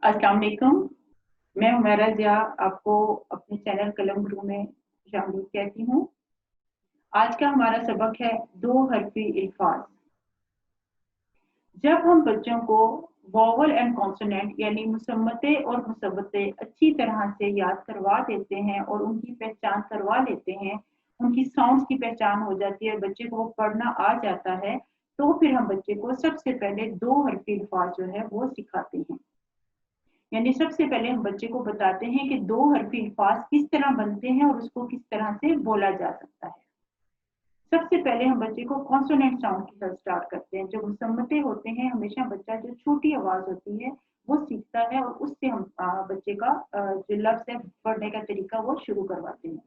अस्सलाम वालेकुम। मैं हुमैरा जिया आपको अपने चैनल कलम गुरु में शामिल कहती हूँ। आज का हमारा सबक है दो हरफी अल्फाज। जब हम बच्चों को वोवल एंड कॉन्सोनेंट यानी मुसम्मतें और मुसब्बतें अच्छी तरह से याद करवा देते हैं और उनकी पहचान करवा लेते हैं, उनकी साउंड्स की पहचान हो जाती है, बच्चे को वो पढ़ना आ जाता है, तो फिर हम बच्चे को सबसे पहले दो हरफी अल्फाज जो है वो सिखाते हैं। यानी सबसे पहले हम बच्चे को बताते हैं कि दो हरफी अल्फाज किस तरह बनते हैं और उसको किस तरह से बोला जा सकता है। सबसे पहले हम बच्चे को कॉन्सोनेंट साउंड के साथ स्टार्ट करते हैं। जो मुसम्मते होते हैं, हमेशा बच्चा जो छोटी आवाज होती है वो सीखता है और उससे हम बच्चे का जो लफ्ज है पढ़ने का तरीका वो शुरू करवाते हैं।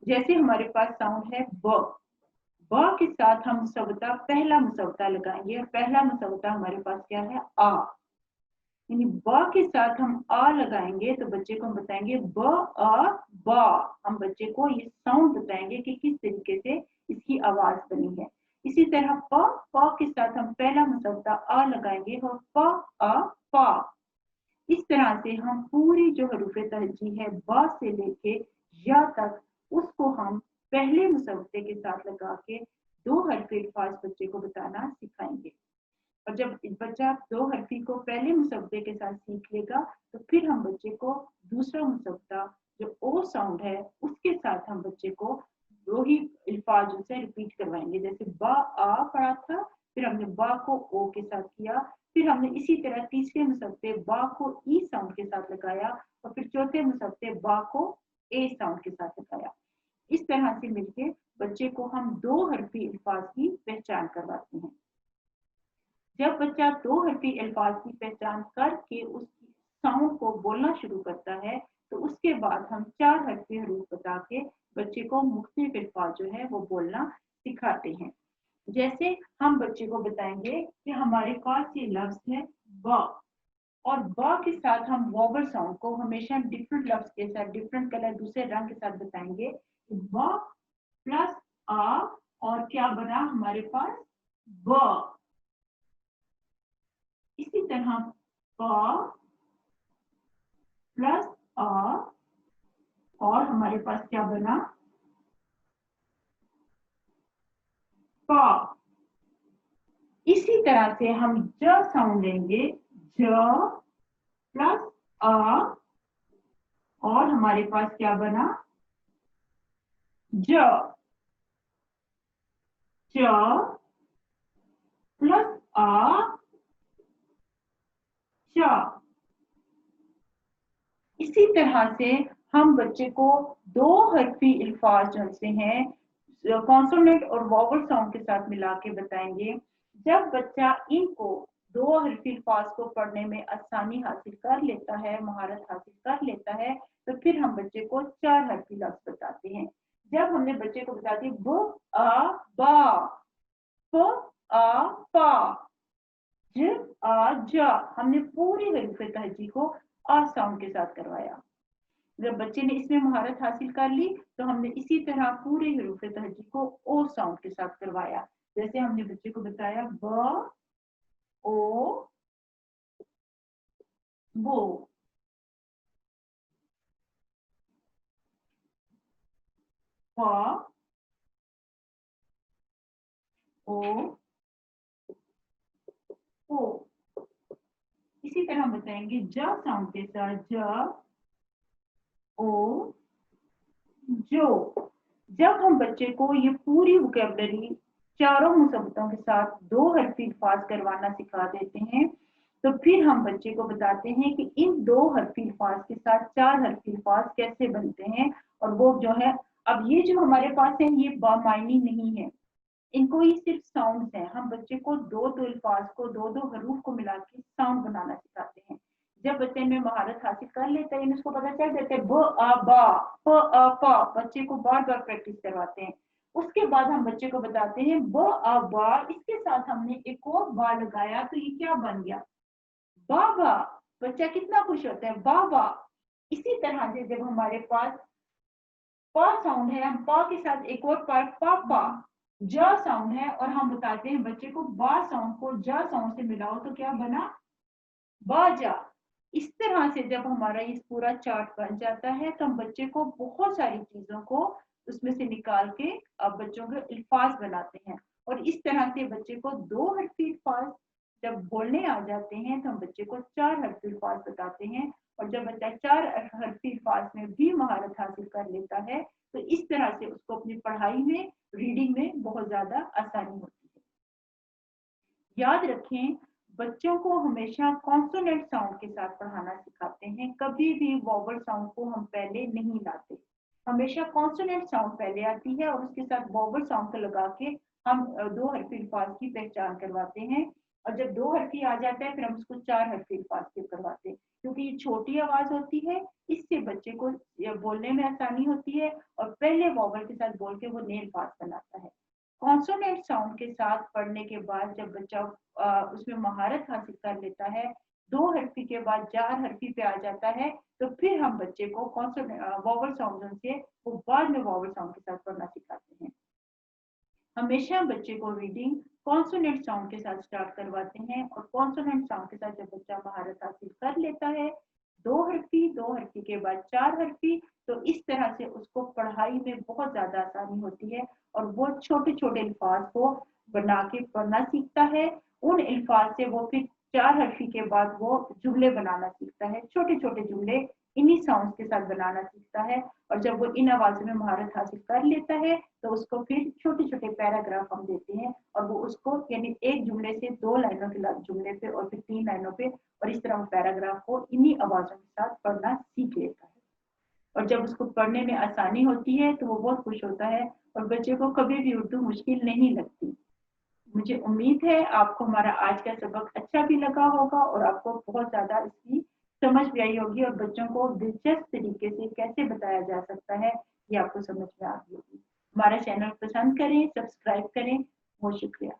जैसे हमारे पास साउंड है ब। ब के साथ हम मुसव्वता पहला मुसव्वता लगाएंगे और पहला मुसव्वता हमारे पास क्या है आ। यानी ब के साथ हम आ लगाएंगे तो बच्चे को हम बताएंगे ब आ बा। हम बच्चे को ये साउंड बताएंगे कि किस तरीके से इसकी आवाज बनी है। इसी तरह प के साथ हम पहला मुसव्वता आ लगाएंगे और प आ पा। इस तरह से हम पूरी जो हरूफ तहजी है बा से लेके या तक उसको हम पहले मुसव्वते के साथ लगा के दो हरफे अल्फाज बच्चे को बताना सिखाएंगे। और जब बच्चा दो हरफी को पहले मुसव्वते के साथ सीख लेगा तो फिर हम बच्चे को दूसरा मुसव्वता जो ओ साउंड है उसके साथ हम बच्चे को वही अल्फाज से रिपीट करवाएंगे। जैसे बा आ पढ़ा था, फिर हमने बा को ओ के साथ किया, फिर हमने इसी तरह तीसरे मुसव्वते बा को ई साउंड के साथ लगाया और फिर चौथे मुसव्वते बा को ए साउंड के साथ लगाया। इस तरह से मिलके बच्चे को हम दो हरफी अल्फाज की पहचान करवाते हैं। जब बच्चा दो हरफी अल्फाज की पहचान करके उसकी साउंड को बोलना शुरू करता है तो उसके बाद हम चार हरफी हरूफ बता के बच्चे को मुख्तलिफ अल्फाज जो है वो बोलना सिखाते हैं। जैसे हम बच्चे को बताएंगे कि हमारे पास ये लफ्ज है ब और ब के साथ हम वोवल साउंड को हमेशा डिफरेंट लफ्ज के साथ डिफरेंट कलर दूसरे रंग के साथ बताएंगे। ब प्लस आ और क्या बना हमारे पास ब। इसी तरह प प्लस आ और हमारे पास क्या बना प। इसी तरह से हम ज साउंड लेंगे ज प्लस आ और हमारे पास क्या बना ज। ज प्लस आ च। इसी तरह से हम बच्चे को दो हरफी अल्फाज जैसे हैं कॉन्सोनेंट और वोवल साउंड के साथ मिला के बताएंगे। जब बच्चा इनको दो हरफी अल्फाज को पढ़ने में आसानी हासिल कर लेता है, महारत हासिल कर लेता है, तो फिर हम बच्चे को चार हरफी लफ्ज बताते हैं। जब हमने बच्चे को बता दी ब आ बा, प आ पा, ज आ जा, हमने पूरी हरूफ तहजी को आ साउंड के साथ करवाया। जब बच्चे ने इसमें महारत हासिल कर ली तो हमने इसी तरह पूरे हरूफ तहजी को ओ साउंड के साथ करवाया। जैसे हमने बच्चे को बताया ब ओ बो, प ओ ओ। इसी तरह बताएंगे ज साउंड के साथ ज ओ जो। जब हम बच्चे को ये पूरी वोकैबुलरी चारों मुसब्बतों के साथ दो हरफी अल्फाज करवाना सिखा देते हैं तो फिर हम बच्चे को बताते हैं कि इन दो हरफी अल्फाज के साथ चार हरफी अल्फाज कैसे बनते हैं। और वो जो है अब ये जो हमारे पास है ये बामायनी नहीं है, इनको ये सिर्फ साउंड है। हम बच्चे को दो दो अल्फाज को दो दो हरूफ को मिला के साउंड बनाना सिखाते हैं। जब बच्चे में महारत हासिल कर लेता है उसको पता चल जाता है ब आ बा प आ पा, बच्चे को बार बार प्रैक्टिस करवाते हैं। उसके बाद हम बच्चे को बताते हैं ब आ बा, इसके साथ हमने एक और बा लगाया तो ये क्या बन गया बाबा। बच्चा कितना खुश होता है बाबा। इसी तरह से जब हमारे पास प साउंड है हम प के साथ एक और पापा, ज साउंड है और हम बताते हैं बच्चे को बा साउंड को ज साउंड से मिलाओ तो क्या बना बाजा। इस तरह से जब हमारा ये पूरा चार्ट बन जाता है तो हम बच्चे को बहुत सारी चीजों को उसमें से निकाल के अब बच्चों के अल्फाज बनाते हैं। और इस तरह से बच्चे को 2 हरफी अल्फाज जब बोलने आ जाते हैं तो हम बच्चे को 4 हरफी अल्फाज बताते हैं। और जब बच्चा 4 हरफी अल्फाज में भी महारत हासिल कर लेता है तो इस तरह से उसको अपनी पढ़ाई में, रीडिंग में बहुत ज्यादा आसानी होती है। याद रखें, बच्चों को हमेशा कॉन्सोनेंट साउंड के साथ पढ़ाना सिखाते हैं, कभी भी वोवल साउंड को हम पहले नहीं लाते। हमेशा कॉन्सोनेंट साउंड पहले आती है और उसके साथ वोवल साउंड को लगा के हम 2 हरफी अल्फाज की पहचान करवाते हैं। और जब 2 हरफी आ जाता है फिर हम उसको 4 हरफी अल्फाज के करवाते हैं, क्योंकि ये छोटी आवाज होती है, इससे बच्चे को बोलने में आसानी होती है और पहले वोवल के साथ बोल के वो नए अल्फाज बनाता है। कॉन्सोनेंट साउंड के साथ पढ़ने के बाद जब बच्चा उसमें महारत हासिल कर लेता है, 2 हरफी के बाद 4 हरफी पे आ जाता है, तो फिर हम बच्चे को कॉन्सोनेंट वोवल साउंड से वो बाद में वोवल साउंड के साथ पढ़ना सिखाते हैं। हमेशा बच्चे को रीडिंग कॉन्सोनेंट साउंड के साथ स्टार्ट करवाते हैं और कॉन्सोनेंट साउंड के साथ जब बच्चा महारत हासिल कर लेता है, 2 हरफी के बाद 4 हरफी, तो इस तरह से उसको पढ़ाई में बहुत ज्यादा आसानी होती है और वो छोटे छोटे अल्फाज को बना के पढ़ना सीखता है। उन अल्फाज से वो फिर 4 हरफी के बाद वो जुमले बनाना सीखता है, छोटे छोटे जुमले इन्हीं साउंड के साथ बनाना सीखता है। और जब वो इन आवाजों में महारत हासिल कर लेता है तो उसको फिर छोटे छोटे पैराग्राफ हम देते हैं और वो उसको यानी एक जुमले से 2 लाइनों के जुमले पे और फिर 3 लाइनों पे और इस तरह पैराग्राफ को इन्हीं आवाजों के साथ पढ़ना सीख लेता है। और जब उसको पढ़ने में आसानी होती है तो वो बहुत खुश होता है और बच्चे को कभी भी उर्दू मुश्किल नहीं लगती। मुझे उम्मीद है आपको हमारा आज का सबक अच्छा भी लगा होगा और आपको बहुत ज्यादा इसकी समझ भी आई होगी और बच्चों को दिलचस्प तरीके से कैसे बताया जा सकता है ये आपको समझ में आ गई होगी। हमारा चैनल पसंद करें, सब्सक्राइब करें। बहुत शुक्रिया।